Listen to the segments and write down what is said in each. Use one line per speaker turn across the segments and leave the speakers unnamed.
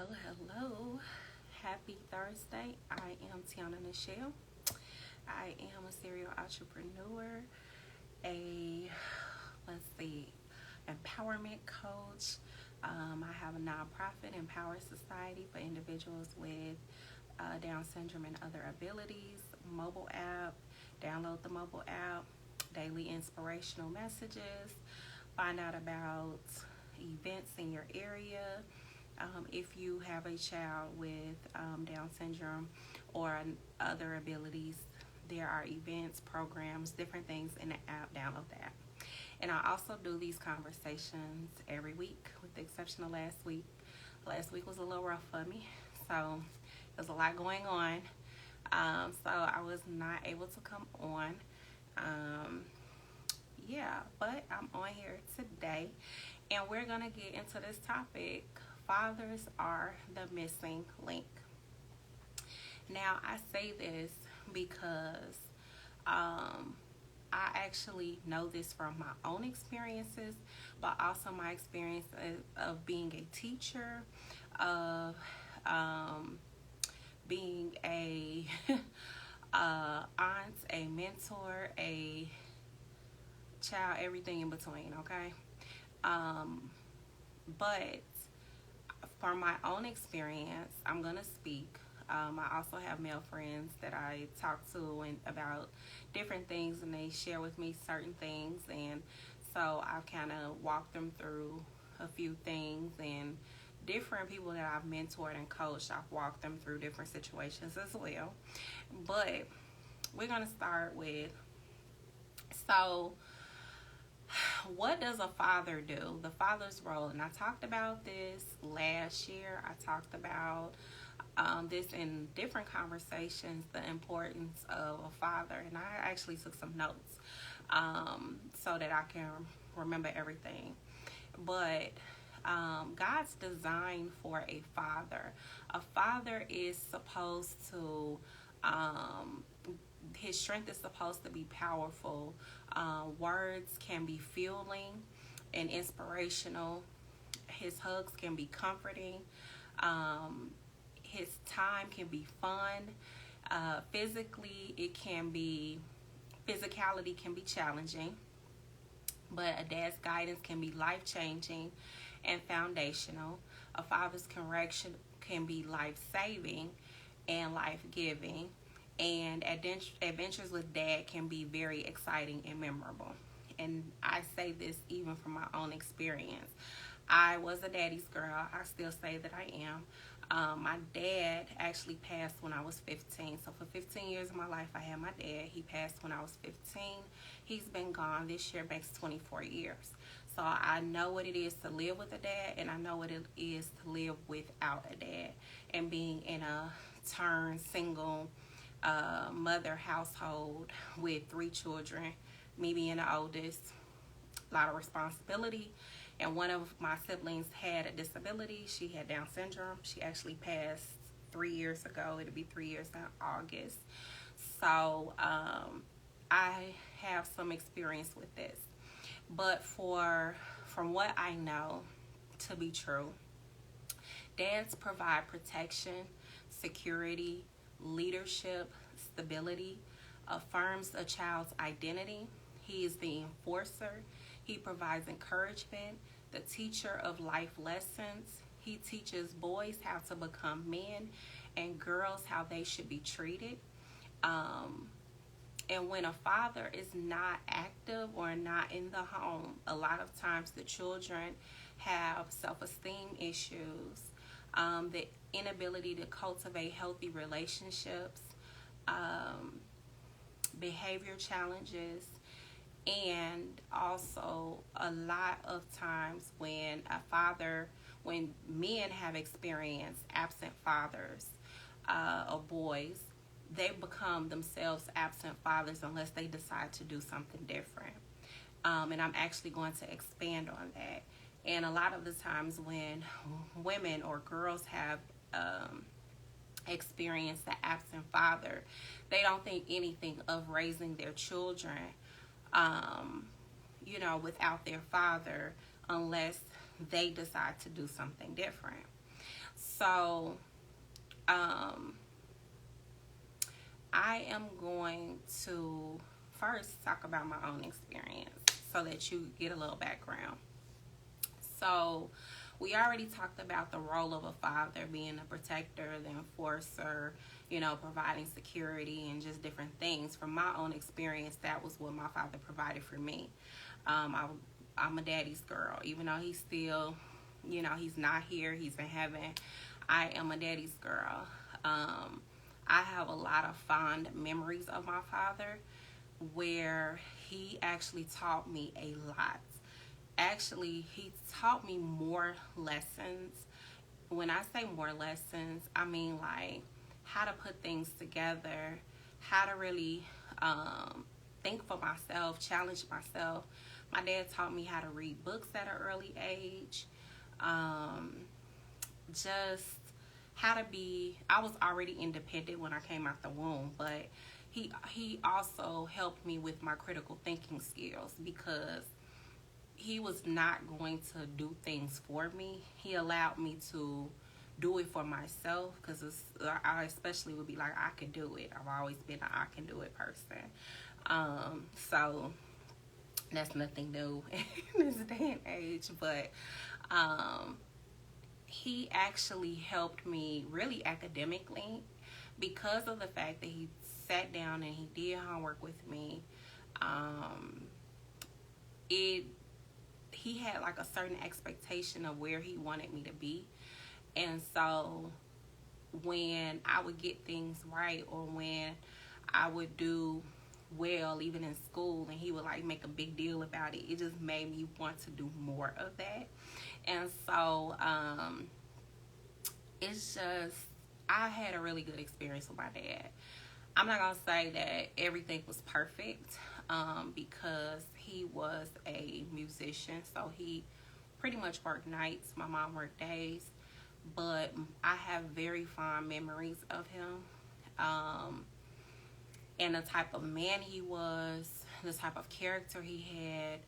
Hello. Happy Thursday. I am Tiana Nichelle. I am a serial entrepreneur, a, let's see, empowerment coach. I have a nonprofit, Empower Society, for individuals with Down syndrome and other abilities, mobile app. Download the mobile app, daily inspirational messages, find out about events in your area. If you have a child with Down syndrome or other abilities, there are events, programs, different things in the app. Download the app. And I also do these conversations every week, with the exception of last week. Last week was a little rough for me, so there's a lot going on. So I was not able to come on. But I'm on here today, and we're going to get into this topic. Fathers are the missing link. Now, I say this because I actually know this from my own experiences, but also my experience of being a teacher, of being a aunt, a mentor, a child, everything in between, okay? But from my own experience, I'm going to speak. I also have male friends that I talk to and about different things, and they share with me certain things, and so I've kind of walked them through a few things, and different people that I've mentored and coached, I've walked them through different situations as well. But we're going to start with, so what does a father do? The father's role. And I talked about this last year. I talked about this in different conversations, the importance of a father. And I actually took some notes so that I can remember everything. But God's design for a father. A father is supposed to, his strength is supposed to be powerful. Words can be fueling and inspirational. His hugs can be comforting. His time can be fun. Physicality can be challenging. But a dad's guidance can be life-changing and foundational. A father's correction can be life-saving and life-giving. And adventures with dad can be very exciting and memorable. And I say this even from my own experience. I was a daddy's girl. I still say that I am. My dad actually passed when I was 15. So for 15 years of my life, I had my dad. He passed when I was 15. He's been gone. This year makes 24 years. So I know what it is to live with a dad, and I know what it is to live without a dad. And being in a single mother household with 3 children, me being the oldest, a lot of responsibility. And one of my siblings had a disability. She had Down syndrome. She actually passed 3 years ago. It'll be 3 years in August. So I have some experience with this. But from what I know to be true, dads provide protection, security, leadership, stability, affirms a child's identity. He is the enforcer. He provides encouragement, the teacher of life lessons. He teaches boys how to become men and girls how they should be treated. And when a father is not active or not in the home, a lot of times the children have self-esteem issues, the inability to cultivate healthy relationships, behavior challenges, and also a lot of times when men have experienced absent fathers or boys, they become themselves absent fathers unless they decide to do something different. And I'm actually going to expand on that. And a lot of the times when women or girls have experienced the absent father, they don't think anything of raising their children, without their father unless they decide to do something different. So, I am going to first talk about my own experience so that you get a little background. So, we already talked about the role of a father being a protector, the enforcer, providing security and just different things. From my own experience, that was what my father provided for me. I'm a daddy's girl, even though he's still, he's not here, he's in heaven. I am a daddy's girl. I have a lot of fond memories of my father where he actually taught me a lot. Actually, he taught me more lessons. When I say more lessons, I mean like how to put things together, how to really think for myself, challenge myself. My dad taught me how to read books at an early age. Just how to be, I was already independent when I came out the womb, but he also helped me with my critical thinking skills, because he was not going to do things for me. He allowed me to do it for myself, because I especially would be like, I can do it. I've always been an I can do it person. So that's nothing new in this day and age, but he actually helped me really academically because of the fact that he sat down and he did homework with me. He had like a certain expectation of where he wanted me to be. And so when I would get things right, or when I would do well, even in school, and he would like make a big deal about it, it just made me want to do more of that. And so it's just, I had a really good experience with my dad. I'm not gonna say that everything was perfect, because he was a musician, so he pretty much worked nights. My mom worked days, but I have very fond memories of him, and the type of man he was, the type of character he had.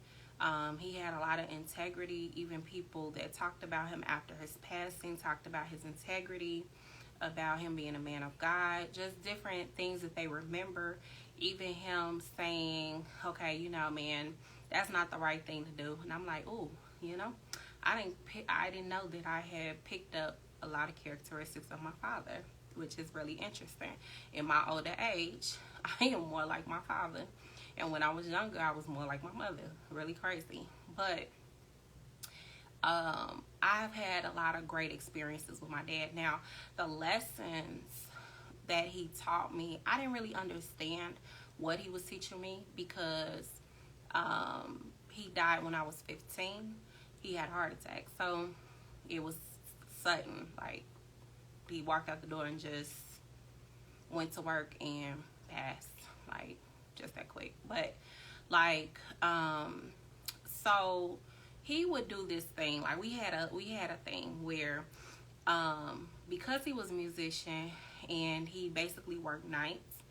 He had a lot of integrity. Even people that talked about him after his passing talked about his integrity, about him being a man of God, just different things that they remember. Even him saying, okay, man, that's not the right thing to do. And I'm like, ooh, I didn't know that I had picked up a lot of characteristics of my father, which is really interesting. In my older age, I am more like my father. And when I was younger, I was more like my mother. Really crazy. But I've had a lot of great experiences with my dad. Now, the lessons that he taught me, I didn't really understand what he was teaching me, because he died when I was 15. He had a heart attack. So it was sudden. Like, he walked out the door and just went to work and passed. Like, just that quick. But like, so he would do this thing. Like, we had a thing where because he was a musician and he basically worked nights,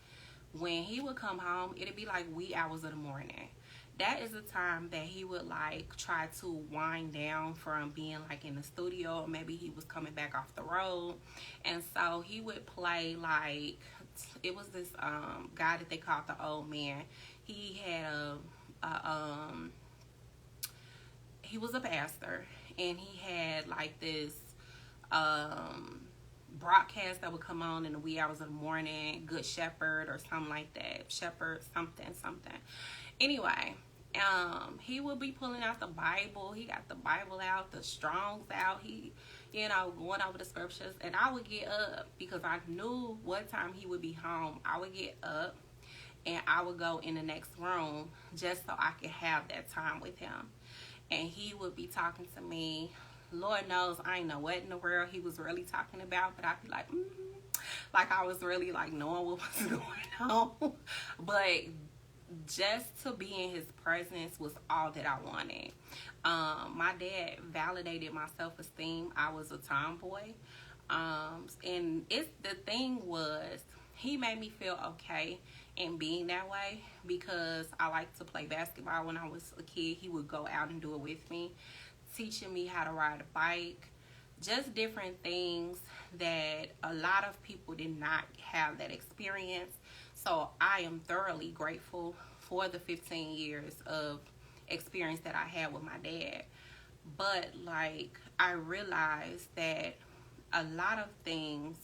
when he would come home, it'd be like wee hours of the morning. That is the time that he would like try to wind down from being like in the studio, or maybe he was coming back off the road. And so he would play, like, it was this guy that they called the old man. He had he was a pastor, and he had like this broadcast that would come on in the wee hours of the morning, Good Shepherd or something like that, Shepherd something. Anyway, he would be pulling out the Bible. He got the Bible out, the Strongs out. He, going over the scriptures. And I would get up, because I knew what time he would be home. I would get up and I would go in the next room just so I could have that time with him. And he would be talking to me. Lord knows I ain't know what in the world he was really talking about, but I'd be like, like I was really like knowing what was going on. But just to be in his presence was all that I wanted. My dad validated my self-esteem. I was a tomboy. And the thing was, he made me feel okay in being that way, because I liked to play basketball when I was a kid. He would go out and do it with me, teaching me how to ride a bike, just different things that a lot of people did not have that experience. So I am thoroughly grateful for the 15 years of experience that I had with my dad. But like, I realized that a lot of things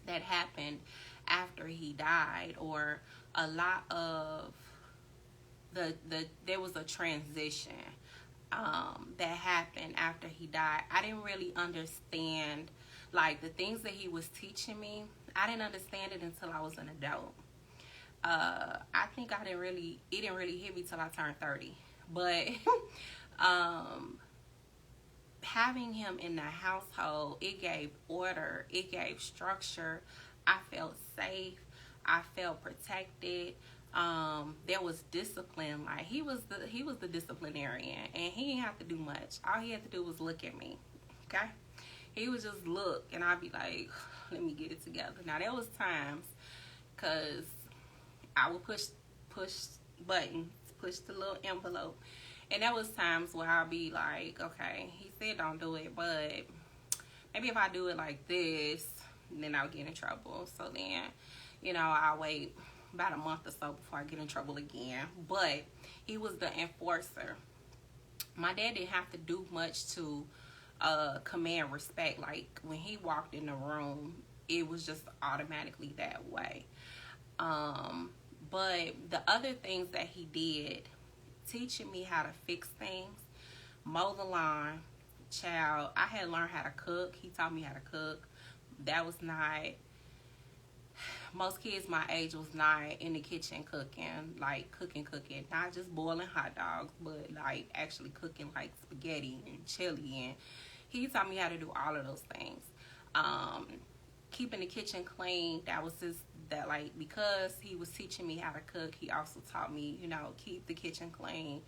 that happened after he died, or a lot of there was a transition that happened after he died. I didn't really understand, like, the things that he was teaching me. I didn't understand it until I was an adult. I think it didn't really hit me till I turned 30. But having him in the household, it gave order, it gave structure. I felt safe, I felt protected. There was discipline. Like, he was the disciplinarian, and he didn't have to do much. All he had to do was look at me. Okay, he would just look, and I'd be like, let me get it together. Now, there was times, because I would push buttons, push the little envelope, and there was times where I'd be like, okay, he said don't do it, but maybe if I do it like this, then I'll get in trouble. So then, I'll wait about a month or so before I get in trouble again. But he was the enforcer. My dad didn't have to do much to command respect. Like, when he walked in the room, it was just automatically that way. But the other things that he did, teaching me how to fix things, mow the lawn. Child, I had learned how to cook. He taught me how to cook. That was not, most kids my age was not in the kitchen cooking, like cooking, not just boiling hot dogs, but like actually cooking like spaghetti and chili. And he taught me how to do all of those things. Keeping the kitchen clean, because he was teaching me how to cook, he also taught me, keep the kitchen clean.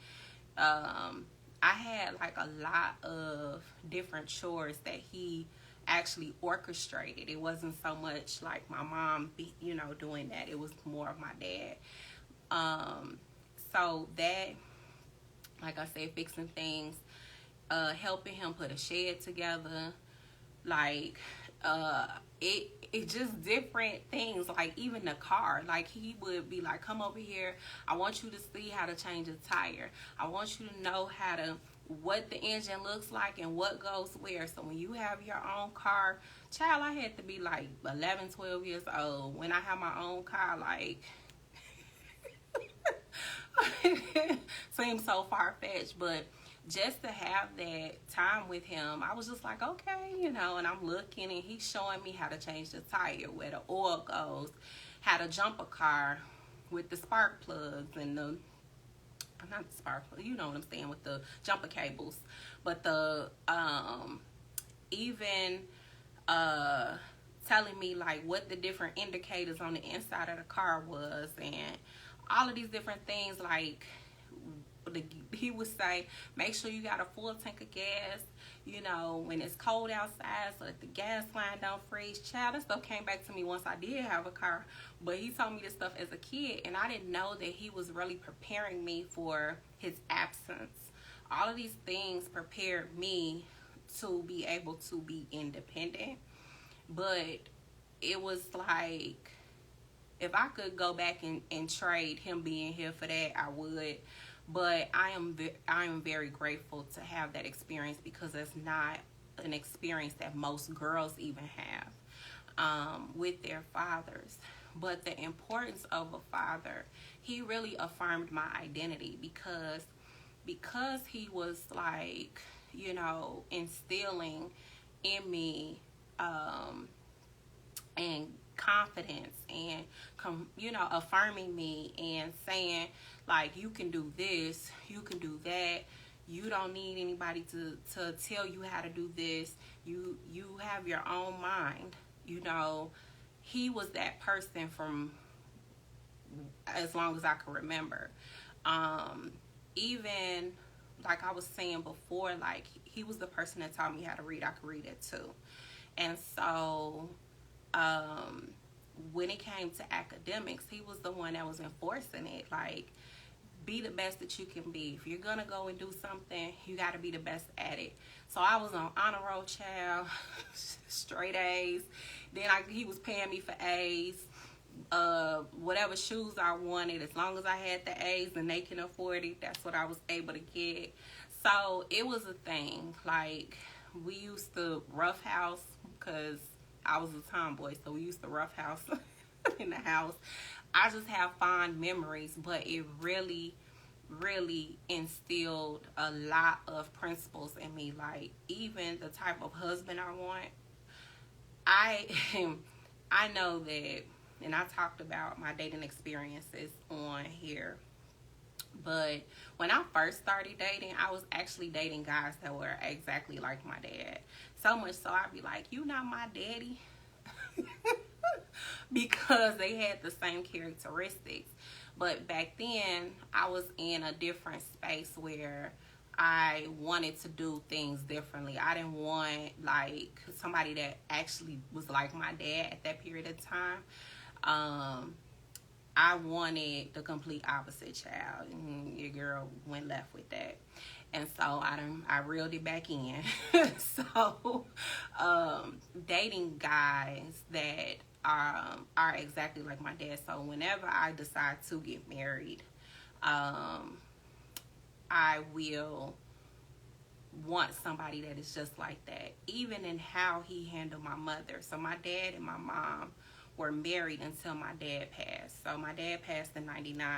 I had like a lot of different chores that he actually orchestrated. It wasn't so much like my mom, doing that. It was more of my dad. So that, like I said, fixing things, helping him put a shed together, like, it just different things. Like, even the car, like, he would be like, come over here, I want you to see how to change a tire. I want you to know what the engine looks like and what goes where. So when you have your own car, child, I had to be like 11, 12 years old when I had my own car. Like, seems so far-fetched, but just to have that time with him, I was just like, okay, and I'm looking, and he's showing me how to change the tire, where the oil goes, how to jump a car with the spark plugs and not the spark plug, you know what I'm saying, with the jumper cables, but the even telling me like what the different indicators on the inside of the car was, and all of these different things. Like, he would say, make sure you got a full tank of gas, when it's cold outside, so that the gas line don't freeze. Child, that stuff came back to me once I did have a car, but he told me this stuff as a kid, and I didn't know that he was really preparing me for his absence. All of these things prepared me to be able to be independent. But it was like, if I could go back and trade him being here for that, I would. But I am very grateful to have that experience, because it's not an experience that most girls even have with their fathers. But the importance of a father, he really affirmed my identity, because he was like, instilling in me and confidence, and affirming me and saying, like, you can do this, you can do that, you don't need anybody to tell you how to do this, you have your own mind. He was that person from as long as I can remember. Even like I was saying before, like, he was the person that taught me how to read. I could read it too. And so when it came to academics, he was the one that was enforcing it. Like, be the best that you can be. If you're gonna go and do something, you got to be the best at it. So I was on honor roll, child, straight A's. Then he was paying me for A's. Whatever shoes I wanted, as long as I had the A's and they can afford it, that's what I was able to get. So it was a thing. Like, we used to roughhouse, because I was a tomboy, so we used to roughhouse in the house. I just have fond memories, but it really instilled a lot of principles in me. Like, even the type of husband I want, I know that, and I talked about my dating experiences on here, but when I first started dating, I was actually dating guys that were exactly like my dad. So much so I'd be like, you not my daddy? Because they had the same characteristics. But back then, I was in a different space where I wanted to do things differently. I didn't want, like, somebody that actually was like my dad at that period of time. I wanted the complete opposite, child. And your girl went left with that. And so I reeled it back in. So, dating guys that are exactly like my dad. So whenever I decide to get married, I will want somebody that is just like that, even in how he handled my mother. So my dad and my mom were married until my dad passed. So my dad passed in 99.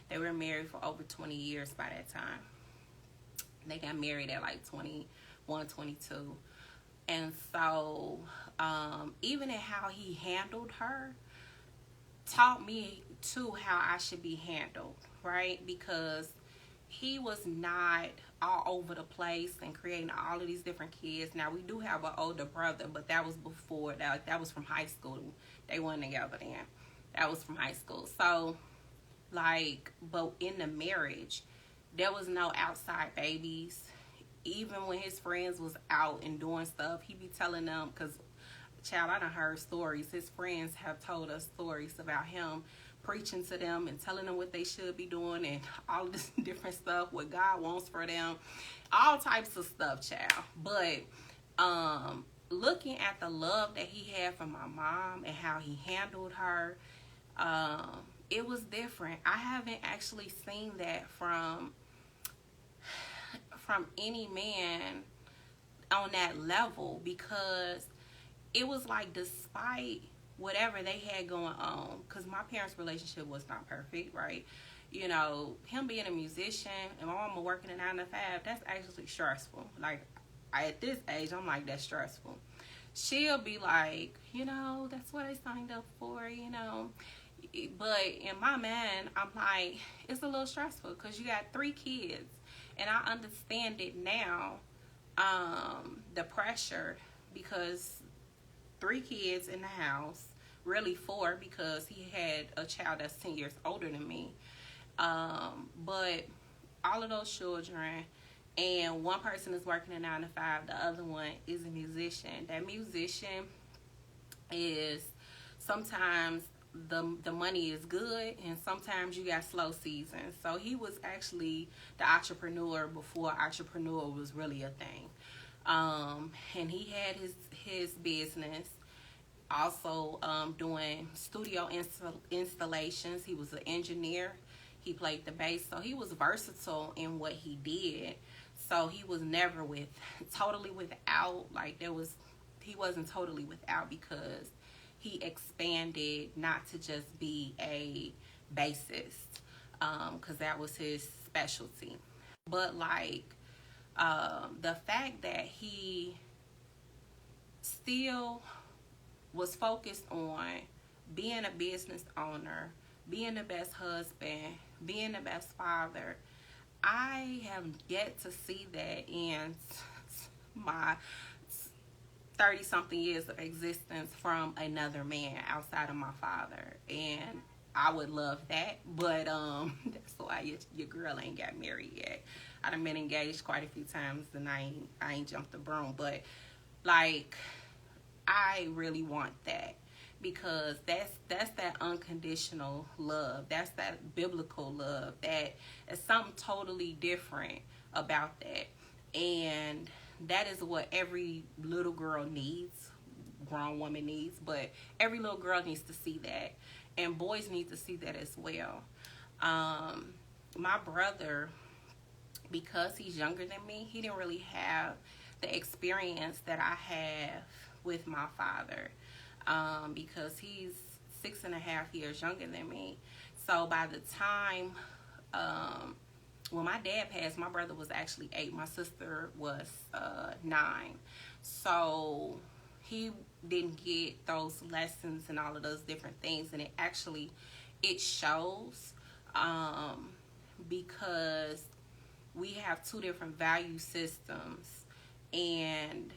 They were married for over 20 years by that time. They got married at like 21, 22. And so even in how he handled her, taught me too how I should be handled, right? Because he was not all over the place and creating all of these different kids. Now, we do have an older brother, but that was before that was from high school. They weren't together then. That was from high school. So, like, but in the marriage, there was no outside babies. Even when his friends was out and doing stuff, he be telling them, because, child, I done heard stories. His friends have told us stories about him preaching to them and telling them what they should be doing and all this different stuff, what God wants for them, all types of stuff, child. But looking at the love that he had for my mom and how he handled her, it was different. I haven't actually seen that from any man on that level, because it was like, despite whatever they had going on, because my parents' relationship was not perfect, right? You know, him being a musician and my mama working a 9 to 5, that's actually stressful. Like, at this age, I'm like, that's stressful. She'll be like, you know, that's what I signed up for, you know. But in my mind, I'm like, it's a little stressful because you got 3 kids. And I understand it now, the pressure, because 3 kids in the house, really 4, because he had a child that's 10 years older than me. But all of those children, and one person is working a 9 to 5, the other one is a musician. That musician is, sometimes the money is good, and sometimes you got slow seasons. So he was actually the entrepreneur before entrepreneur was really a thing. And he had his business, also doing studio installations. He was an engineer. He played the bass, so he was versatile in what he did. So he was never totally without, like, he wasn't totally without, because he expanded not to just be a bassist, because that was his specialty. But, like, the fact that he still was focused on being a business owner, being the best husband, being the best father, I have yet to see that in my 30-something years of existence from another man outside of my father. And I would love that, but that's why your girl ain't got married yet. I done been engaged quite a few times, and I ain't jumped the broom, but, like, I really want that. because that's that unconditional love. That's that biblical love. That is something totally different about that. And that is what every little girl needs, grown woman needs, but every little girl needs to see that. And boys need to see that as well. My brother, because he's younger than me, he didn't really have the experience that I have with my father, because he's 6.5 years younger than me. So by the time when my dad passed, my brother was actually 8. My sister was 9. So he didn't get those lessons and all of those different things, and it shows, because we have two different value systems, and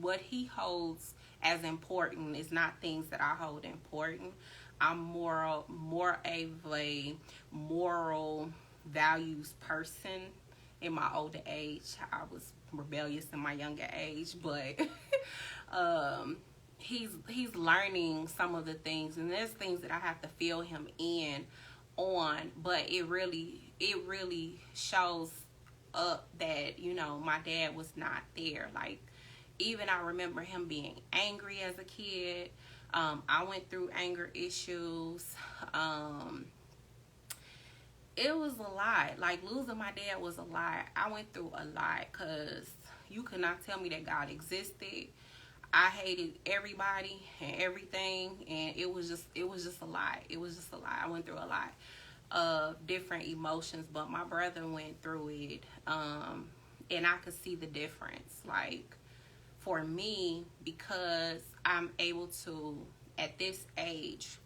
what he holds as important is not things that I hold important. I'm more of a moral values person in my older age. I was rebellious in my younger age, but he's learning some of the things, and there's things that I have to fill him in on, but it really shows up that, my dad was not there. Like, even I remember him being angry as a kid. I went through anger issues. It was a lot. Like, losing my dad was a lot. I went through a lot, because you could not tell me that God existed. I hated everybody and everything, and it was just a lot. It was just a lot. I went through a lot of different emotions, but my brother went through it, and I could see the difference. Like, for me, because I'm able to, at this age,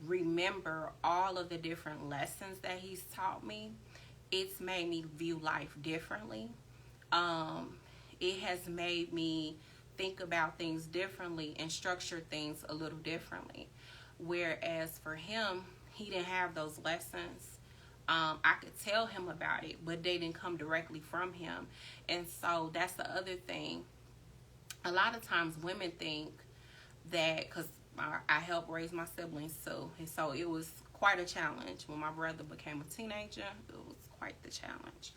remember all of the different lessons that he's taught me, it's made me view life differently. It has made me think about things differently and structure things a little differently. Whereas for him, he didn't have those lessons. I could tell him about it, but they didn't come directly from him. And so that's the other thing. A lot of times women think that, because I helped raise my siblings too, and so it was quite a challenge. When my brother became a teenager, it was quite the challenge.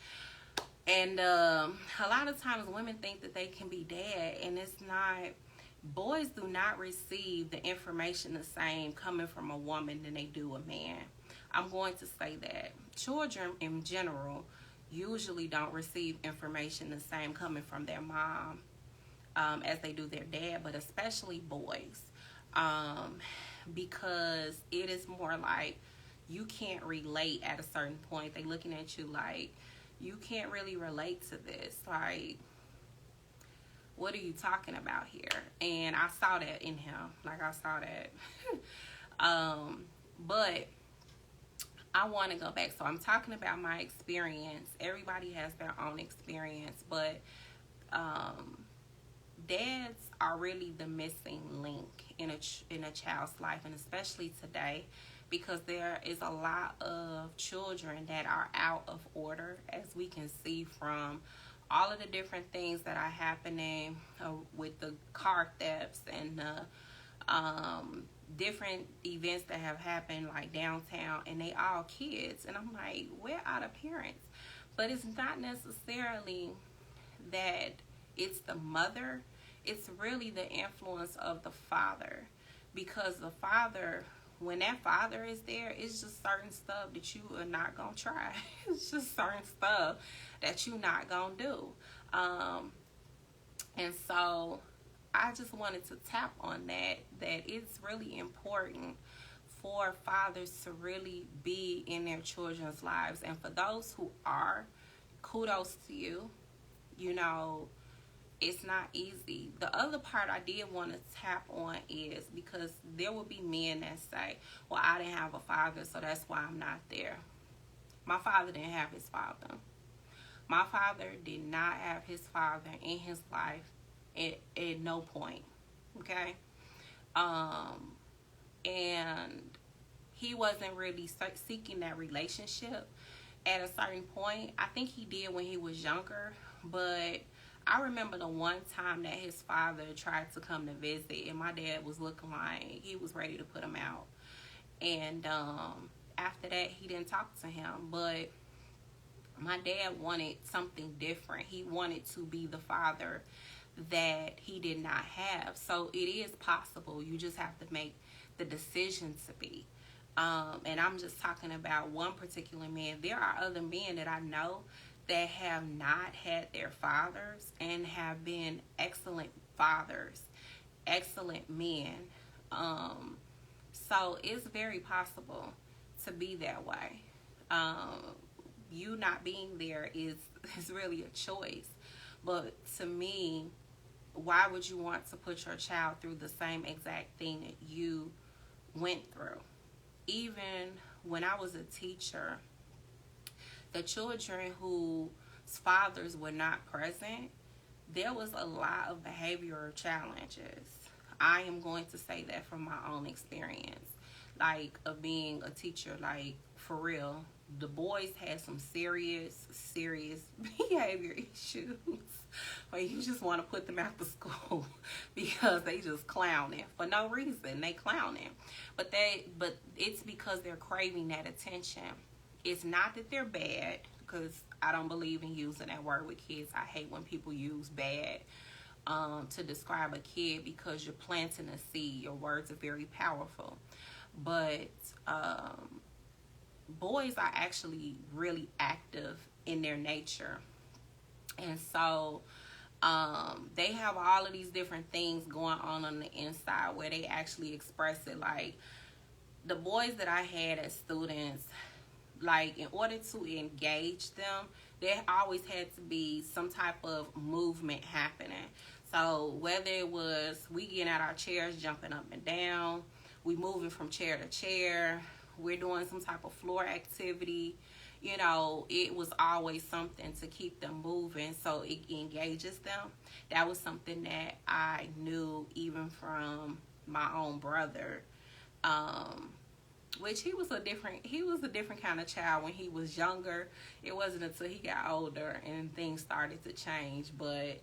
And a lot of times women think that they can be dad, and it's not. Boys do not receive the information the same coming from a woman than they do a man. I'm going to say that. Children in general usually don't receive information the same coming from their mom as they do their dad, but especially boys, because it is more like you can't relate at a certain point. They looking at you like, you can't really relate to this. Like, what are you talking about here? And I saw that in him. Like, I saw that. But I want to go back. So I'm talking about my experience. Everybody has their own experience, but dads are really the missing link in a child's life, and especially today, because there is a lot of children that are out of order, as we can see from all of the different things that are happening with the car thefts and the different events that have happened, like downtown, and they all kids. And I'm like, where are the parents? But it's not necessarily that it's the mother. It's really the influence of the father, because the father, when that father is there, it's just certain stuff that you are not going to try. It's just certain stuff that you're not going to do. And so I just wanted to tap on that it's really important for fathers to really be in their children's lives. And for those who are, kudos to you. It's not easy. The other part I did want to tap on is, because there will be men that say, well, I didn't have a father, so that's why I'm not there. My father didn't have his father. My father did not have his father in his life at no point. Okay? And he wasn't really seeking that relationship at a certain point. I think he did when he was younger, but I remember the one time that his father tried to come to visit, and my dad was looking like he was ready to put him out. And after that, he didn't talk to him. But my dad wanted something different. He wanted to be the father that he did not have. So it is possible. You just have to make the decision to be. And I'm just talking about one particular man. There are other men that I know that have not had their fathers and have been excellent fathers, excellent men. So it's very possible to be that way. You not being there is really a choice. But to me, why would you want to put your child through the same exact thing that you went through? Even when I was a teacher, the children whose fathers were not present, there was a lot of behavioral challenges. I am going to say that from my own experience, like of being a teacher, like for real. The boys had some serious behavior issues where you just want to put them out the school because they just clowning for no reason. They clowning, but it's because they're craving that attention. It's not that they're bad, because I don't believe in using that word with kids. I hate when people use bad to describe a kid, because you're planting a seed. Your words are very powerful, but boys are actually really active in their nature. And so they have all of these different things going on the inside where they actually express it. Like the boys that I had as students, like in order to engage them, there always had to be some type of movement happening. So whether it was we getting out our chairs, jumping up and down, we moving from chair to chair, we're doing some type of floor activity, it was always something to keep them moving so it engages them. That was something that I knew even from my own brother, which he was a different kind of child when he was younger. It wasn't until he got older and things started to change, but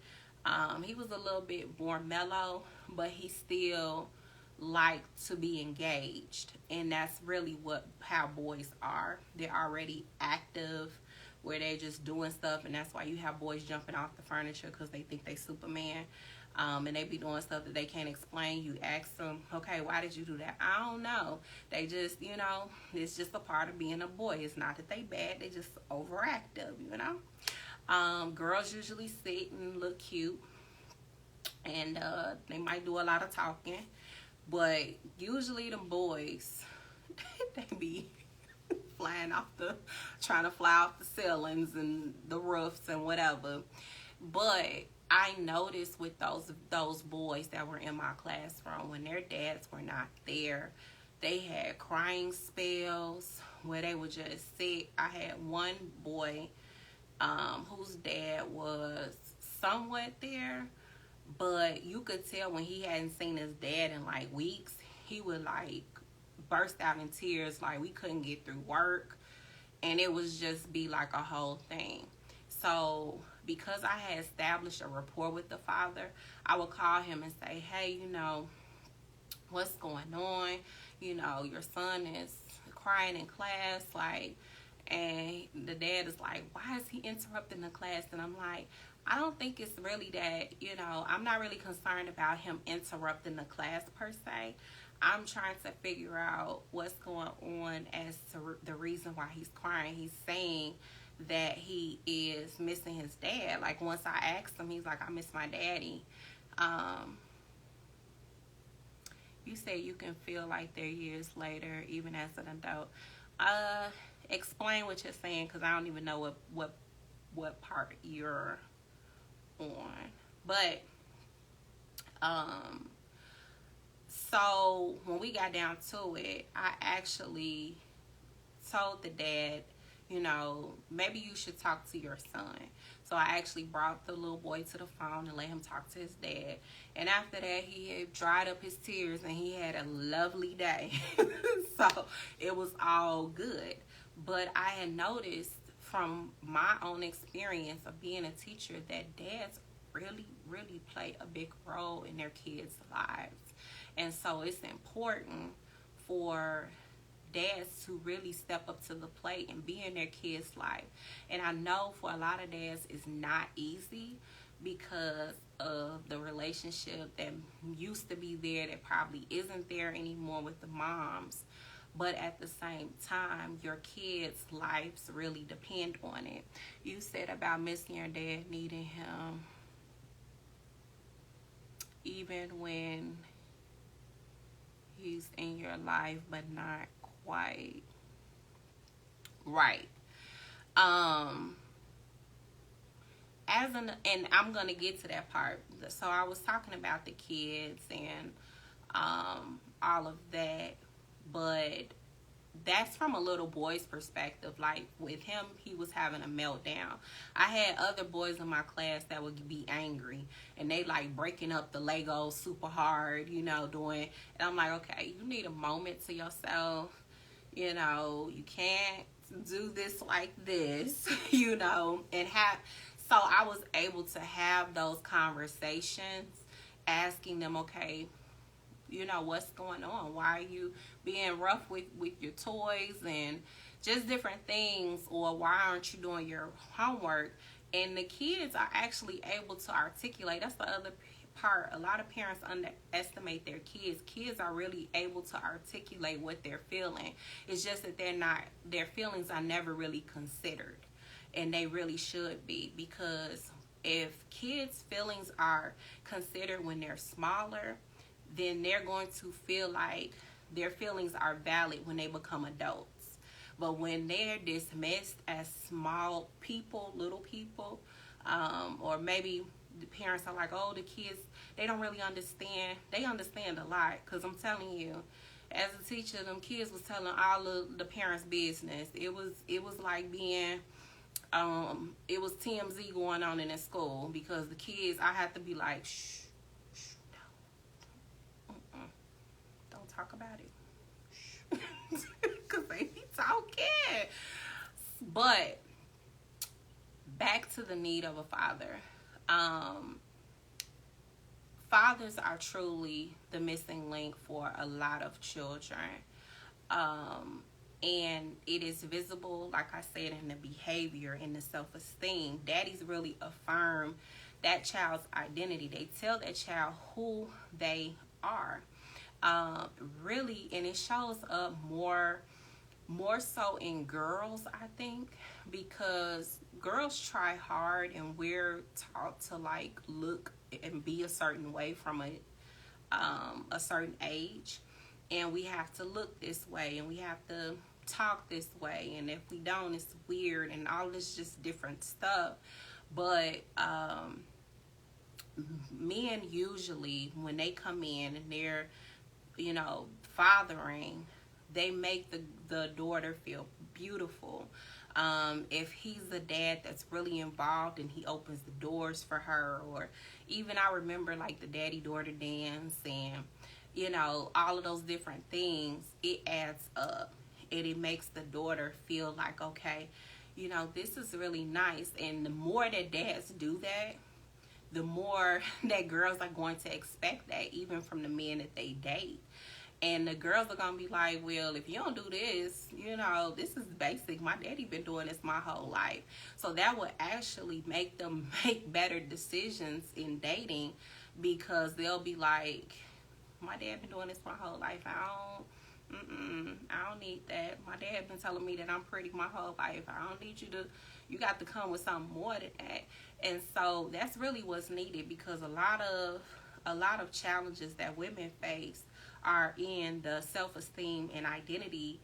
he was a little bit more mellow, but he still liked to be engaged. And that's really how boys are. They're already active, where they're just doing stuff, and that's why you have boys jumping off the furniture because they think they Superman. And they be doing stuff that they can't explain. You ask them, okay, why did you do that? I don't know. They just, it's just a part of being a boy. It's not that they bad. They just overactive, Girls usually sit and look cute. And they might do a lot of talking. But usually the boys, they be trying to fly off the ceilings and the roofs and whatever. But I noticed with those boys that were in my classroom, when their dads were not there, they had crying spells where they would just sit. I had one boy whose dad was somewhat there, but you could tell when he hadn't seen his dad in like weeks, he would like burst out in tears, like we couldn't get through work, and it was just be like a whole thing. So because I had established a rapport with the father, I would call him and say, hey, what's going on? Your son is crying in class, and the dad is like, why is he interrupting the class? And I'm like, I don't think it's really that, I'm not really concerned about him interrupting the class per se. I'm trying to figure out what's going on as to the reason why he's crying. He's saying that he is missing his dad. Like once I asked him, he's like, I miss my daddy. You say you can feel like they're years later, even as an adult. Explain what you're saying, because I don't even know what part you're on. But so when we got down to it, I actually told the dad, maybe you should talk to your son. So I actually brought the little boy to the phone and let him talk to his dad. And after that, he had dried up his tears and he had a lovely day. So it was all good. But I had noticed from my own experience of being a teacher that dads really, really play a big role in their kids' lives. And so it's important for dads to really step up to the plate and be in their kids' life. And I know for a lot of dads it's not easy because of the relationship that used to be there that probably isn't there anymore with the moms. But at the same time, your kids' lives really depend on it. You said about missing your dad, needing him, even when he's in your life, but not quite right. And I'm gonna get to that part. So I was talking about the kids and all of that, but that's from a little boy's perspective. Like with him, he was having a meltdown. I had other boys in my class that would be angry and they like breaking up the Legos super hard, doing, and I'm like, okay, you need a moment to yourself. You can't do this like this, and have, so I was able to have those conversations, asking them, okay, what's going on? Why are you being rough with your toys and just different things? Or why aren't you doing your homework? And the kids are actually able to articulate. That's the other part. A lot of parents underestimate their kids. Kids are really able to articulate what they're feeling. It's just that their feelings are never really considered. And they really should be, because if kids' feelings are considered when they're smaller, then they're going to feel like their feelings are valid when they become adults. But when they're dismissed as small people, little people, or maybe the parents are like, oh, the kids, they don't really understand. They understand a lot, because I'm telling you, as a teacher, them kids was telling all of the parents' business. It was like being, it was TMZ going on in the school, because the kids, I had to be like, shh. Talk about it, because they be talking. But back to the need of a father. Fathers are truly the missing link for a lot of children, and it is visible, like I said, in the behavior, in the self-esteem. Daddies really affirm that child's identity. They tell that child who they are. Really, and it shows up more so in girls, I think, because girls try hard and we're taught to like look and be a certain way from a certain age, and we have to look this way and we have to talk this way, and if we don't, it's weird, and all this just different stuff. But men usually, when they come in and they're fathering, they make the daughter feel beautiful. If he's a dad that's really involved and he opens the doors for her, or even I remember like the daddy-daughter dance and, all of those different things, it adds up. And it makes the daughter feel like, okay, this is really nice. And the more that dads do that, the more that girls are going to expect that, even from the men that they date. And the girls are going to be like, well, if you don't do this, this is basic. My daddy been doing this my whole life. So that would actually make them make better decisions in dating, because they'll be like, my dad been doing this my whole life. I don't need that. My dad been telling me that I'm pretty my whole life. I don't need you got to come with something more than that. And so that's really what's needed, because a lot of challenges that women face are in the self-esteem and identity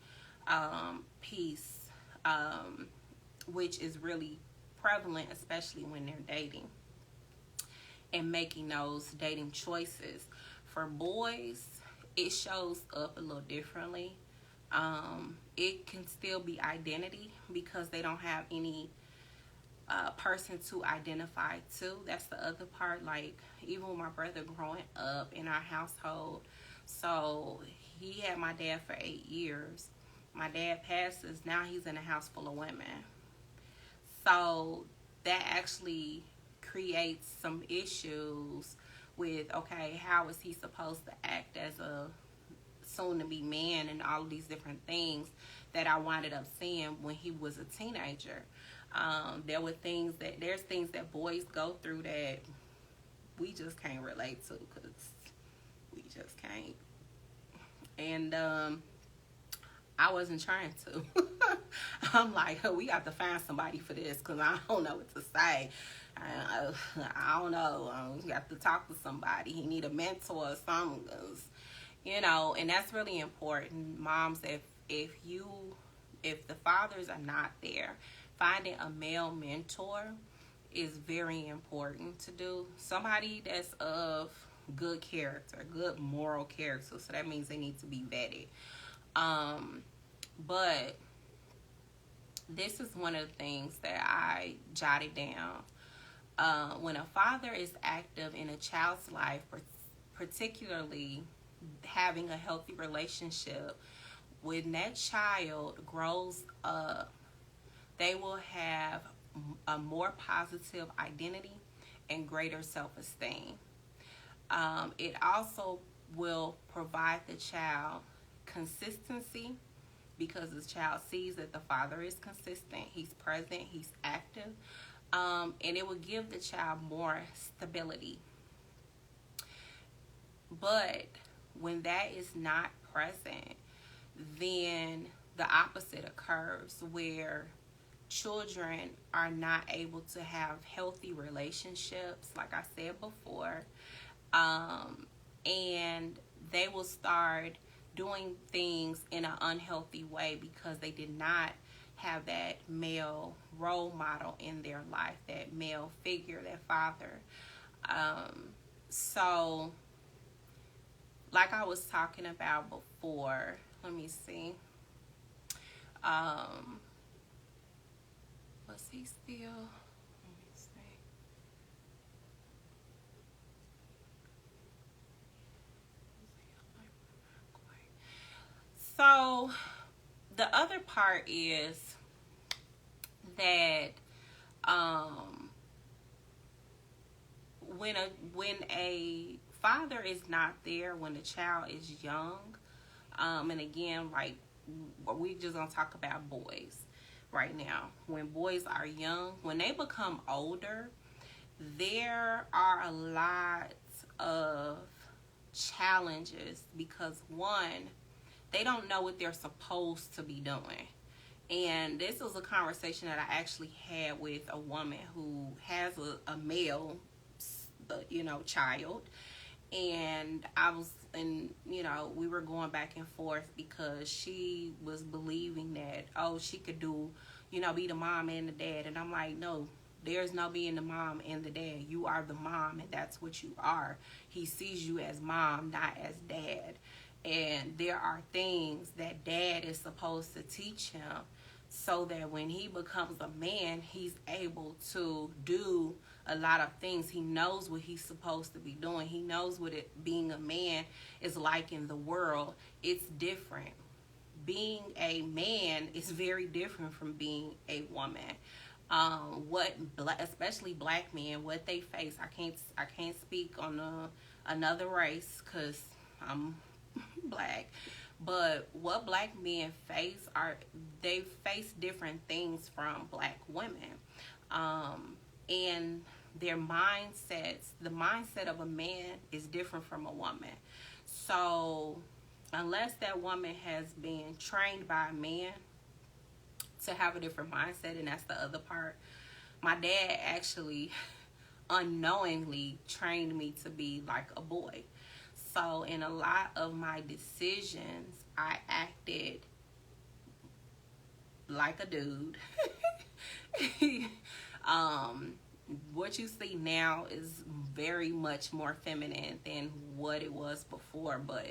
piece, which is really prevalent, especially when they're dating and making those dating choices. For boys, it shows up a little differently. It can still be identity, because they don't have any person to identify to. That's the other part. Like, even with my brother growing up in our household, so he had my dad for 8 years. My dad passes, now he's in a house full of women. So that actually creates some issues with, okay, how is he supposed to act as a soon to be man and all of these different things that I winded up seeing when he was a teenager. There's things that boys go through that we just can't relate to, because we just can't. And I wasn't trying to. I'm like, oh, we got to find somebody for this, because I don't know what to say. I don't know. We got to talk to somebody. He need a mentor or something, and that's really important. Moms, if the fathers are not there, finding a male mentor is very important to do. Somebody that's of good character, good moral character. So that means they need to be vetted. But this is one of the things that I jotted down. When a father is active in a child's life, particularly having a healthy relationship, when that child grows up, they will have a more positive identity and greater self-esteem. It also will provide the child consistency, because the child sees that the father is consistent, he's present, he's active, and it will give the child more stability. But when that is not present, then the opposite occurs, where children are not able to have healthy relationships, like I said before, and they will start doing things in an unhealthy way because they did not have that male role model in their life, that male figure, that father. So, like I was talking about before, let me see. Was he still? Let me see. So the other part is that when a father is not there when the child is young, and again, like, we just gonna talk about boys right now. When boys are young, when they become older, there are a lot of challenges, because one, they don't know what they're supposed to be doing. And this was a conversation that I actually had with a woman who has a male, child. And we were going back and forth, because she was believing that, she could do, be the mom and the dad. And I'm like, no, there's no being the mom and the dad. You are the mom, and that's what you are. He sees you as mom, not as dad. And there are things that dad is supposed to teach him, so that when he becomes a man, he's able to do a lot of things. He knows what he's supposed to be doing. He knows what being a man is like in the world. It's different. Being a man is very different from being a woman. Especially black men, what they face. I can't speak on another race, because I'm black. But what black men face, they face different things from black women. And their mindsets, the mindset of a man is different from a woman. So unless that woman has been trained by a man to have a different mindset, and that's the other part, my dad actually unknowingly trained me to be like a boy. So in a lot of my decisions, I acted like a dude. What you see now is very much more feminine than what it was before. But,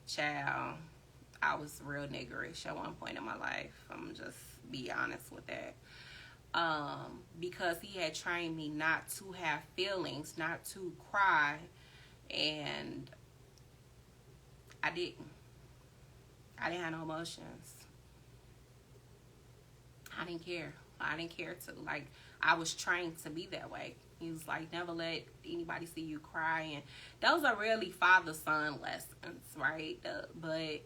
child, I was real niggerish at one point in my life. I'm just be honest with that. Because he had trained me not to have feelings, not to cry. And I didn't have no emotions. I didn't care to. Like, I was trained to be that way. He was like, never let anybody see you cry. And those are really father-son lessons, right? But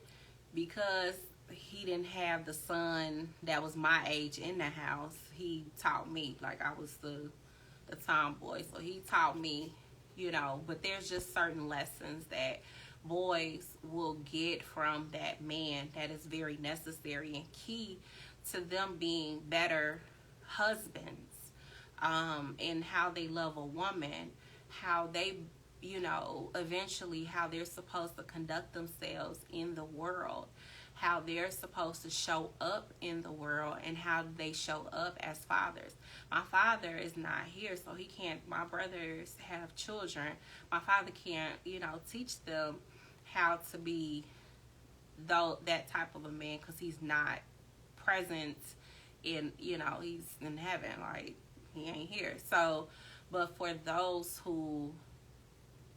because he didn't have the son that was my age in the house, he taught me. Like, I was the tomboy, so he taught me, but there's just certain lessons that boys will get from that man that is very necessary and key to them being better husbands, and how they love a woman, how they, eventually how they're supposed to conduct themselves in the world, how they're supposed to show up in the world, and how they show up as fathers. My father is not here, so he can't, my brothers have children. My father can't, teach them how to be that type of a man, because he's not present in, he's in heaven, like, he ain't here. So, but for those who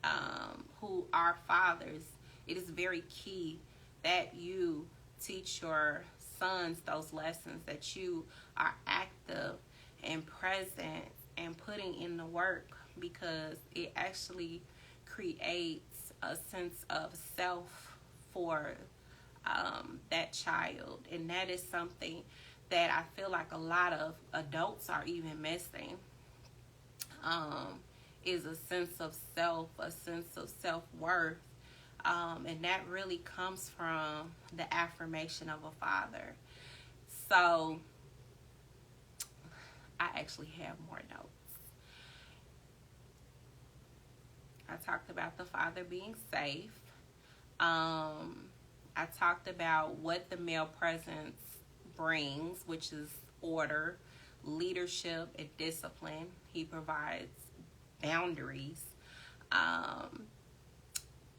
are fathers, it is very key that you teach your sons those lessons, that you are active and present and putting in the work, because it actually creates a sense of self for that child. And that is something that I feel like a lot of adults are even missing, is a sense of self, a sense of self-worth. And that really comes from the affirmation of a father. So I actually have more notes. I talked about the father being safe. I talked about what the male presence brings, which is order, leadership, and discipline. He provides boundaries.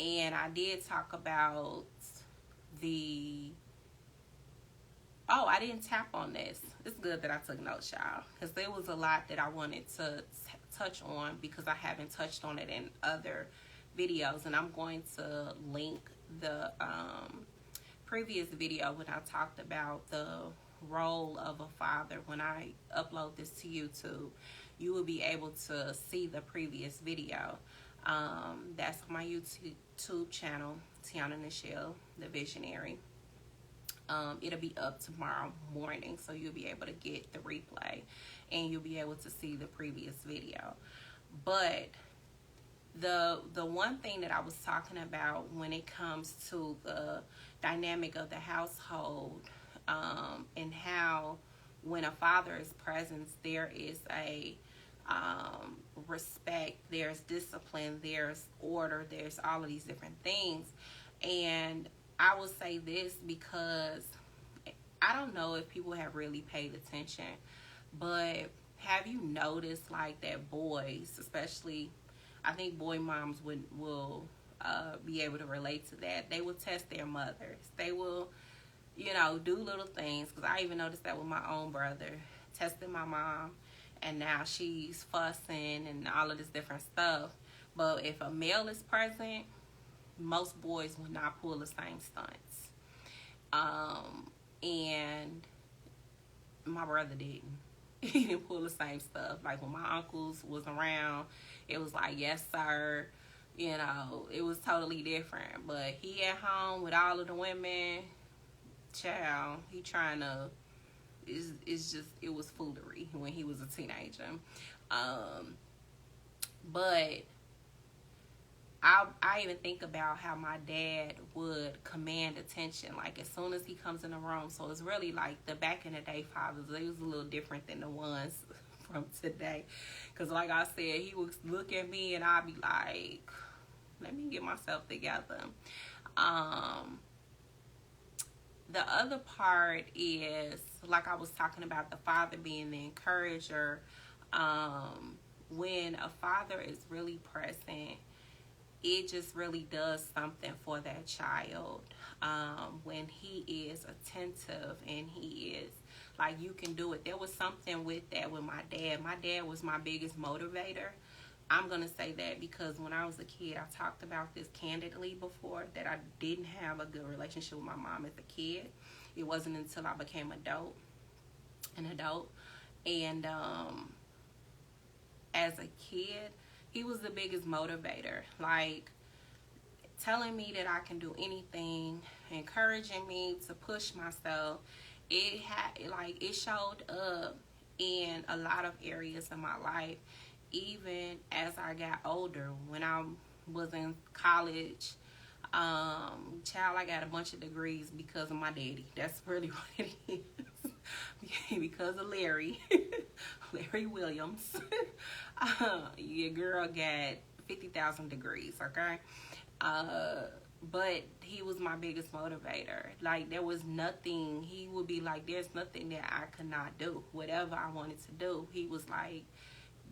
And I did talk about I didn't tap on this. It's good that I took notes, y'all, because there was a lot that I wanted to touch on, because I haven't touched on it in other videos. And I'm going to link the previous video when I talked about the role of a father. When I upload this to YouTube, you will be able to see the previous video. That's on my YouTube channel, Tiana Nichelle, the Visionary. It'll be up tomorrow morning, so you'll be able to get the replay and you'll be able to see the previous video. But the one thing that I was talking about when it comes to the dynamic of the household, and how when a father is present, there is a respect, there's discipline, there's order, there's all of these different things. And I will say this because I don't know if people have really paid attention, but have you noticed like that boys, especially, I think boy moms will be able to relate to that. They will test their mothers. They will, do little things. Because I even noticed that with my own brother, testing my mom, and now she's fussing and all of this different stuff. But if a male is present, most boys will not pull the same stunts. And my brother didn't. He didn't pull the same stuff. Like when my uncles was around, it was like, yes, sir. It was totally different. But he at home with all of the women, child, he trying to, it was foolery when he was a teenager. But I even think about how my dad would command attention, like as soon as he comes in the room. So it's really like the back in the day fathers, they was a little different than the ones from today. Because like I said, he would look at me and I'd be like, let me get myself together. The other part is, like I was talking about, the father being the encourager. When a father is really present, it just really does something for that child. When he is attentive and he is like, you can do it. There was something with that with my dad. My dad was my biggest motivator. I'm going to say that because when I was a kid, I talked about this candidly before, that I didn't have a good relationship with my mom as a kid. It wasn't until I became an adult. And as a kid, he was the biggest motivator. Like, telling me that I can do anything, encouraging me to push myself. It showed up in a lot of areas of my life, even as I got older. When I was in college, child, I got a bunch of degrees because of my daddy. That's really what it is. Because of Larry Williams. Your girl got 50,000 degrees, okay? But he was my biggest motivator. Like, there was nothing, he would be like, there's nothing that I could not do. Whatever I wanted to do, he was like,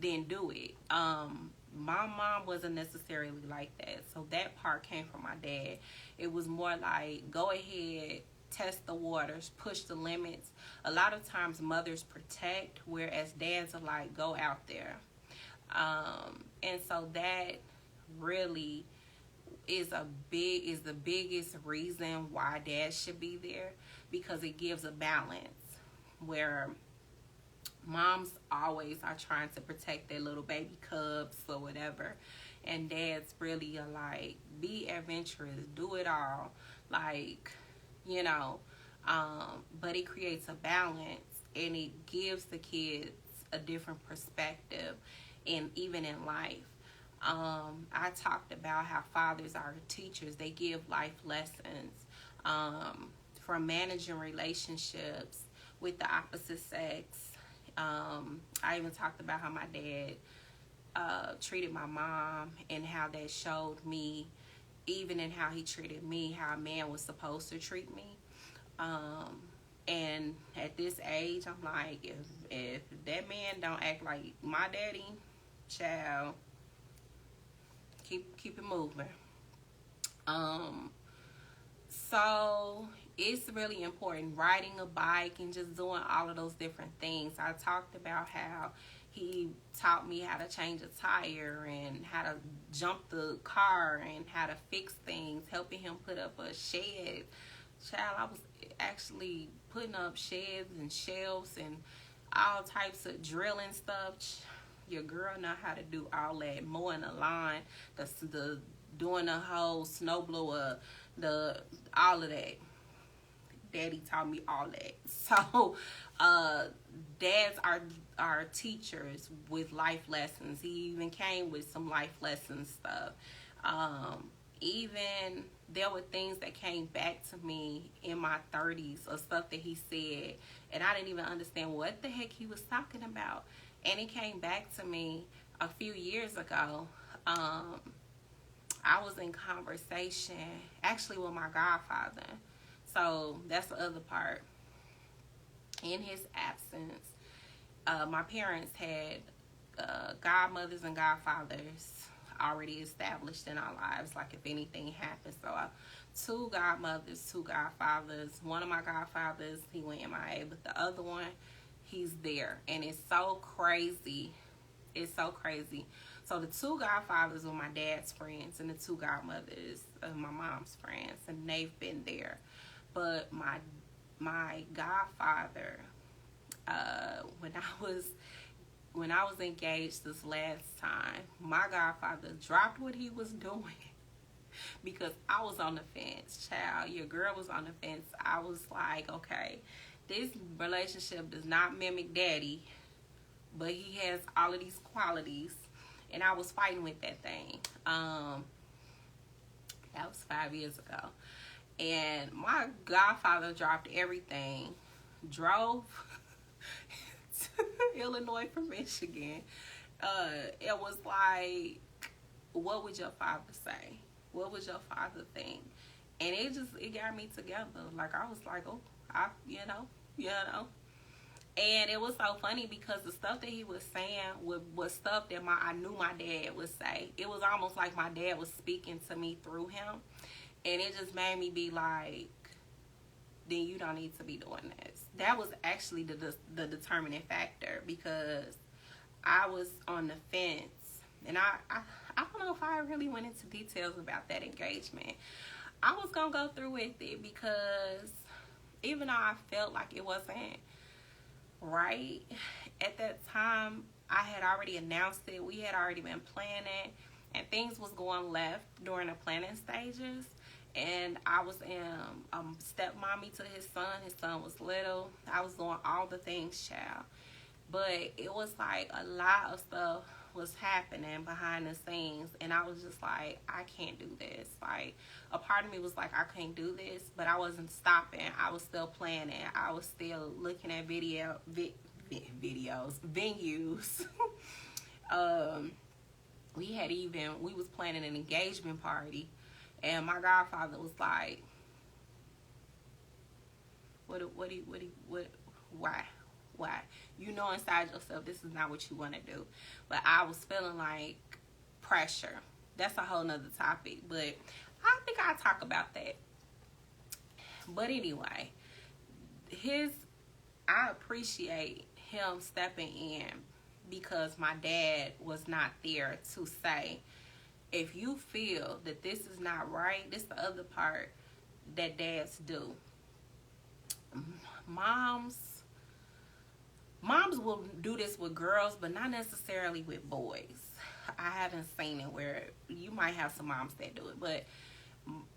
then do it. My mom wasn't necessarily like that. So that part came from my dad. It was more like, go ahead, test the waters, push the limits. A lot of times mothers protect, whereas dads are like, go out there. And so that really is the biggest reason why dads should be there, because it gives a balance where moms always are trying to protect their little baby cubs or whatever, and dads really are like, be adventurous, do it all, like, you know. But it creates a balance, and it gives the kids a different perspective, and even in life. I talked about how fathers are teachers. They give life lessons, from managing relationships with the opposite sex. I even talked about how my dad treated my mom, and how that showed me, even in how he treated me, how a man was supposed to treat me. And at this age, I'm like, if that man don't act like my daddy, child, keep it moving. So it's really important, riding a bike and just doing all of those different things. I talked about how he taught me how to change a tire and how to jump the car and how to fix things, helping him put up a shed. Child, I was actually putting up sheds and shelves and all types of drilling stuff. Your girl know how to do all that, mowing the lawn, the doing the whole snowblower, all of that. Daddy taught me all that. So, dads are teachers with life lessons. He even came with some life lesson stuff. Even there were things that came back to me in my 30s, or stuff that he said, and I didn't even understand what the heck he was talking about. And it came back to me a few years ago. I was in conversation, actually, with my godfather. So that's the other part. In his absence, my parents had godmothers and godfathers already established in our lives, like if anything happened. So 2 godmothers, 2 godfathers. One of my godfathers, he went MIA, but the other one, he's there. And it's so crazy. It's so crazy. So the 2 godfathers were my dad's friends, and the 2 godmothers are my mom's friends, and they've been there. But my godfather, when I was engaged this last time, my godfather dropped what he was doing because I was on the fence. Child, your girl was on the fence. I was like, okay, this relationship does not mimic daddy, but he has all of these qualities, and I was fighting with that thing. That was 5 years ago. And my godfather dropped everything, drove to Illinois from Michigan. It was like, what would your father say? What would your father think? And it got me together. Like, I was like, oh, you know. And it was so funny because the stuff that he was saying was stuff that I knew my dad would say. It was almost like my dad was speaking to me through him. And it just made me be like, then you don't need to be doing this. That was actually the determining factor, because I was on the fence. And I don't know if I really went into details about that engagement. I was going to go through with it because even though I felt like it wasn't right at that time, I had already announced it. We had already been planning, and things was going left during the planning stages. And I was stepmommy to his son. His son was little. I was doing all the things, child. But it was like a lot of stuff was happening behind the scenes, and I was just like, I can't do this. Like, a part of me was like, I can't do this, but I wasn't stopping. I was still planning. I was still looking at videos, venues. We was planning an engagement party, and my godfather was like, why? You know inside yourself this is not what you want to do. But I was feeling like pressure. That's a whole nother topic, but I think I'll talk about that. But anyway, I appreciate him stepping in, because my dad was not there to say, if you feel that this is not right, this is the other part that dads do. Moms will do this with girls, but not necessarily with boys. I haven't seen it where you might have some moms that do it, but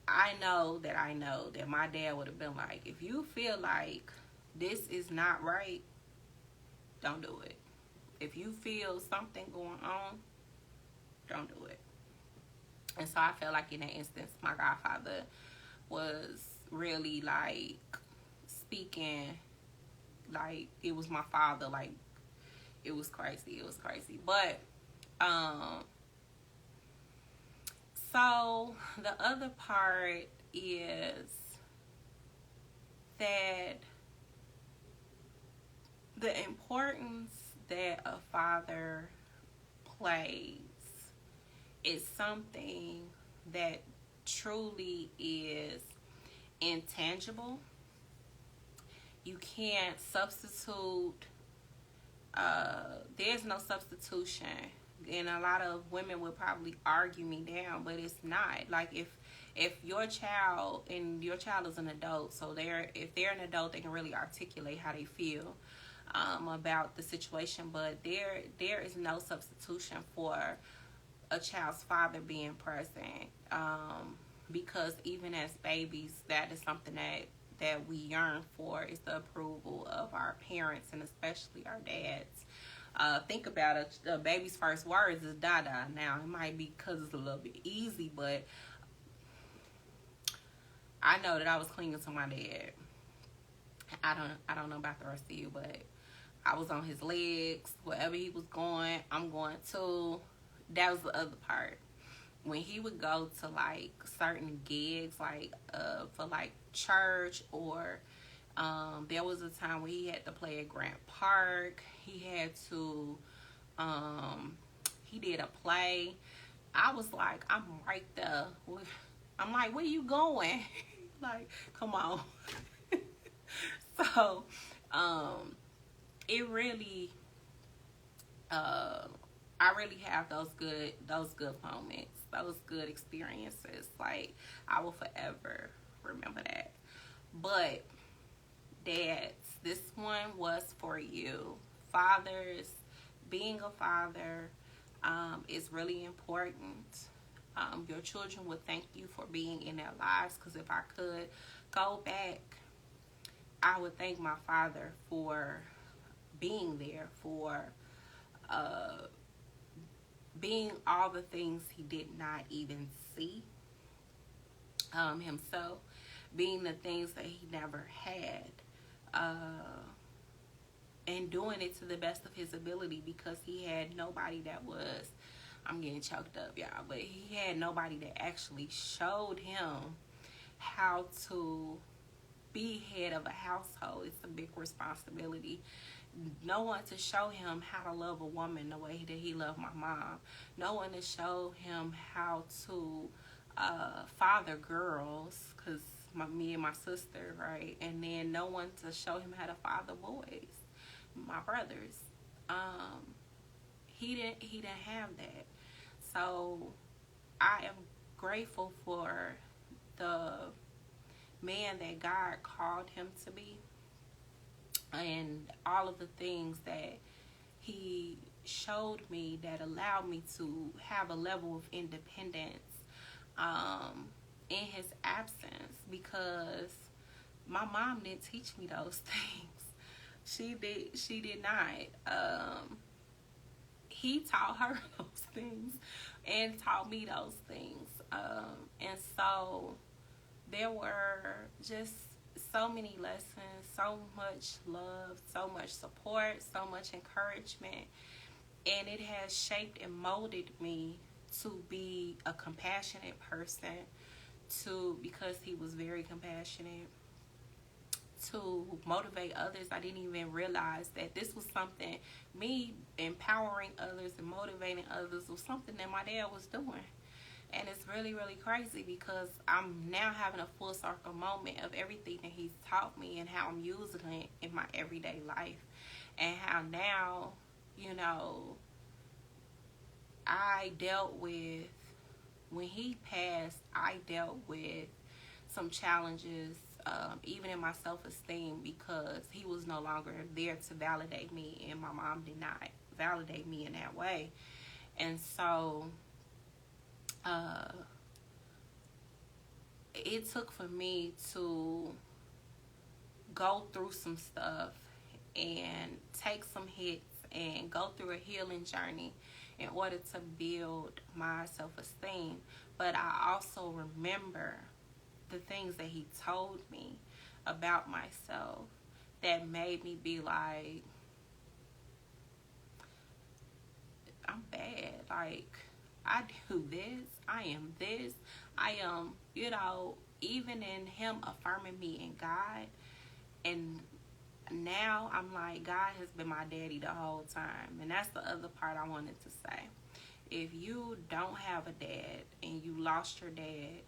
I know that my dad would have been like, if you feel like this is not right, don't do it. If you feel something going on, don't do it. And so I felt like in that instance, my godfather was really like speaking like it was my father. Like, it was crazy. But so the other part is that the importance that a father plays is something that truly is intangible. You can't substitute. There's no substitution. And a lot of women would probably argue me down, but it's not. Like, if your child is an adult, so if they're an adult, they can really articulate how they feel about the situation. But there is no substitution for a child's father being present, because even as babies, that is something that we yearn for, is the approval of our parents, and especially our dads. Think about it. A baby's first words is "dada." Now, it might be because it's a little bit easy, but I know that I was clinging to my dad. I don't know about the rest of you, but I was on his legs. Wherever he was going, I'm going too. That was the other part. When he would go to like certain gigs, like for like church, or there was a time where he had to play at Grant Park. He had to he did a play. I was like, I'm right there. I'm like, where you going? Like, come on. So it really I really have those good moments, those good experiences. Like, I will forever remember that. But dads, this one was for you. Fathers, being a father is really important. Your children would thank you for being in their lives, because if I could go back, I would thank my father for being there, for being all the things he did not even see himself, being the things that he never had, and doing it to the best of his ability, because he had nobody that was, I'm getting choked up, y'all, but he had nobody that actually showed him how to be head of a household. It's a big responsibility. No one to show him how to love a woman the way that he loved my mom. No one to show him how to father girls, because me and my sister, right? And then no one to show him how to father boys, my brothers. He didn't have that. So I am grateful for the man that God called him to be, and all of the things that he showed me, that allowed me to have a level of independence in his absence, because my mom didn't teach me those things. She did not. He taught her those things and taught me those things. And so there were just so many lessons, so much love, so much support, so much encouragement. And it has shaped and molded me to be a compassionate person, because he was very compassionate, to motivate others. I didn't even realize that this was something, me empowering others and motivating others, was something that my dad was doing. And it's really, really crazy, because I'm now having a full circle moment of everything that he's taught me and how I'm using it in my everyday life. And how now, I dealt with, when he passed, I dealt with some challenges, even in my self-esteem, because he was no longer there to validate me, and my mom did not validate me in that way. And so it took for me to go through some stuff and take some hits and go through a healing journey in order to build my self-esteem. But I also remember the things that he told me about myself that made me be like, I'm bad. Like, I do this. I am this. I am, even in him affirming me in God. And now I'm like, God has been my daddy the whole time. And that's the other part I wanted to say. If you don't have a dad and you lost your dad,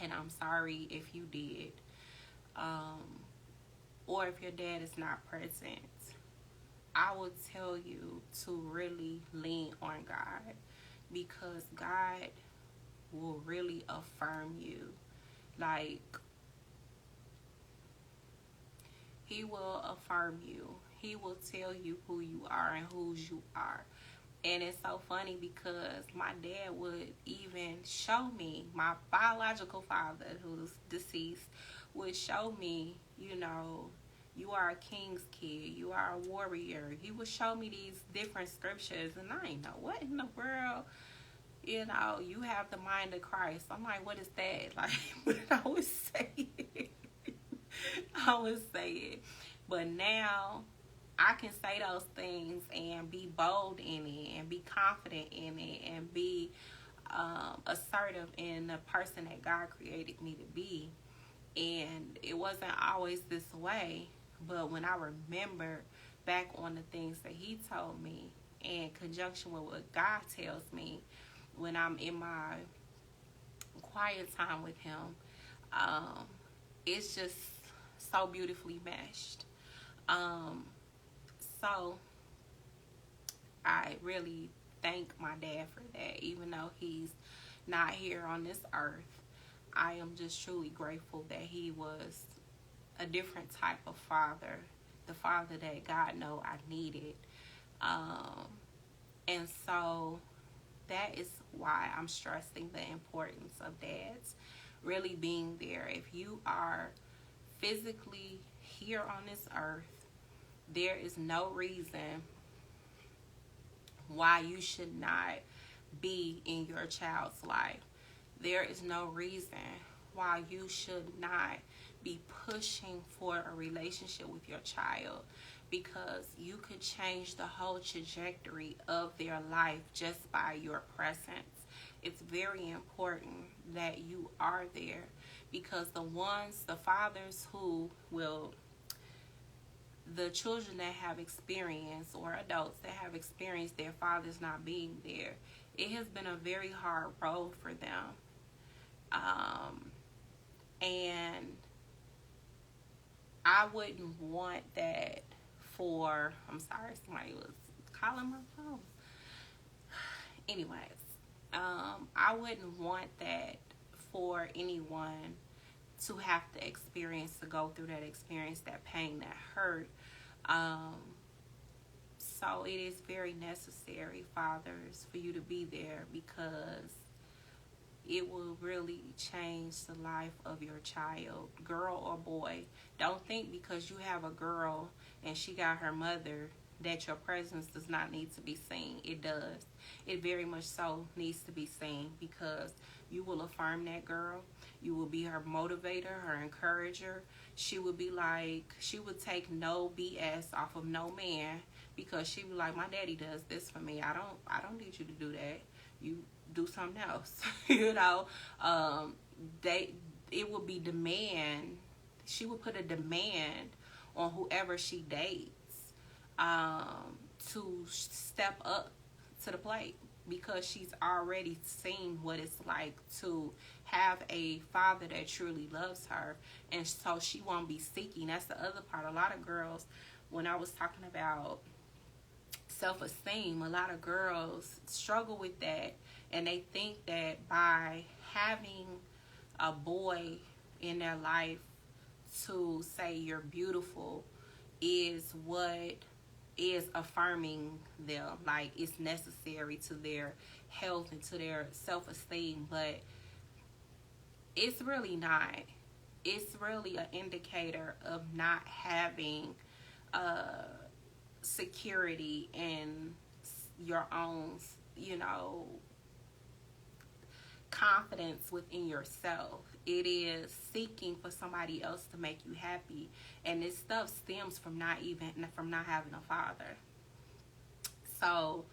and I'm sorry if you did, or if your dad is not present, I would tell you to really lean on God, because God will really affirm you. Like, he will affirm you. He will tell you who you are and whose you are. And it's so funny, because my dad would even show me, my biological father, who's deceased, would show me, you are a king's kid, you are a warrior. He would show me these different scriptures, and I ain't know what in the world, you have the mind of Christ. I'm like, what is that? Like, but I would say it. I would say it. But now I can say those things and be bold in it and be confident in it and be assertive in the person that God created me to be. And it wasn't always this way, but when I remember back on the things that he told me in conjunction with what God tells me when I'm in my quiet time with him, it's just so beautifully meshed. So I really thank my dad for that. Even though he's not here on this earth, I am just truly grateful that he was a different type of father, the father that God know I needed. And so that is why I'm stressing the importance of dads really being there. If you are physically here on this earth, there is no reason why you should not be in your child's life. There is no reason why you should not be pushing for a relationship with your child, because you could change the whole trajectory of their life just by your presence. It's very important that you are there, because the fathers who will, the children that have experienced, or adults that have experienced their fathers not being there, it has been a very hard road for them. And I wouldn't want that for, I'm sorry, somebody was calling my phone. Anyways, I wouldn't want that for anyone to have to go through that experience, that pain, that hurt. So it is very necessary, fathers, for you to be there, because it will really change the life of your child, girl or boy. Don't think because you have a girl and she got her mother that your presence does not need to be seen. It does. It very much so needs to be seen, because you will affirm that girl. You will be her motivator, her encourager. She would be like, she would take no BS off of no man, because she be like, my daddy does this for me. I don't need you to do that. You do something else. You know, it would be demand. She would put a demand on whoever she dates, to step up to the plate, because she's already seen what it's like to have a father that truly loves her, and so she won't be seeking. That's the other part. A lot of girls, when I was talking about self-esteem, a lot of girls struggle with that, and they think that by having a boy in their life to say you're beautiful is what is affirming them, like it's necessary to their health and to their self-esteem. But it's really not. It's really an indicator of not having security in your own, confidence within yourself. It is seeking for somebody else to make you happy, and this stuff stems from not having a father. So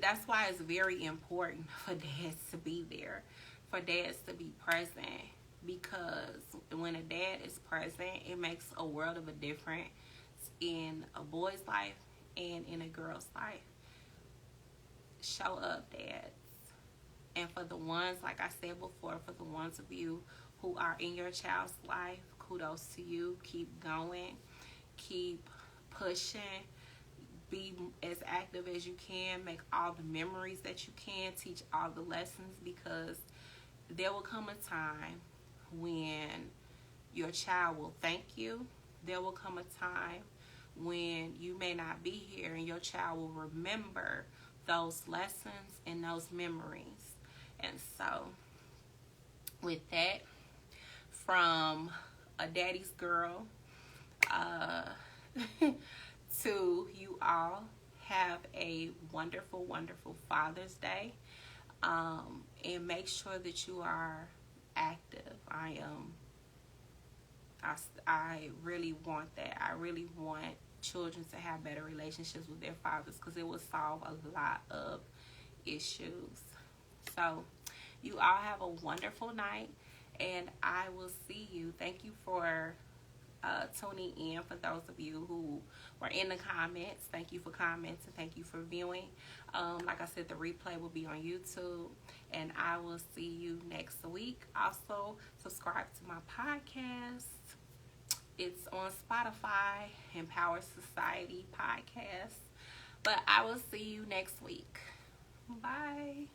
that's why it's very important for dads to be there, for dads to be present, because when a dad is present, it makes a world of a difference in a boy's life and in a girl's life. Show up, dads. And for the ones, like I said before, for the ones of you who are in your child's life, kudos to you. Keep going. Keep pushing. Be as active as you can. Make all the memories that you can. Teach all the lessons, because there will come a time when your child will thank you. There will come a time when you may not be here, and your child will remember those lessons and those memories. And so, with that, from a daddy's girl to you all, have a wonderful, wonderful Father's Day. And make sure that you are active. I really want that. I really want children to have better relationships with their fathers, because it will solve a lot of issues. So, you all have a wonderful night, and I will see you. Thank you for tuning in. For those of you who were in the comments, thank you for commenting. Thank you for viewing. Like I said, the replay will be on YouTube, and I will see you next week. Also, subscribe to my podcast. It's on Spotify, Empower Society Podcast. But I will see you next week. Bye.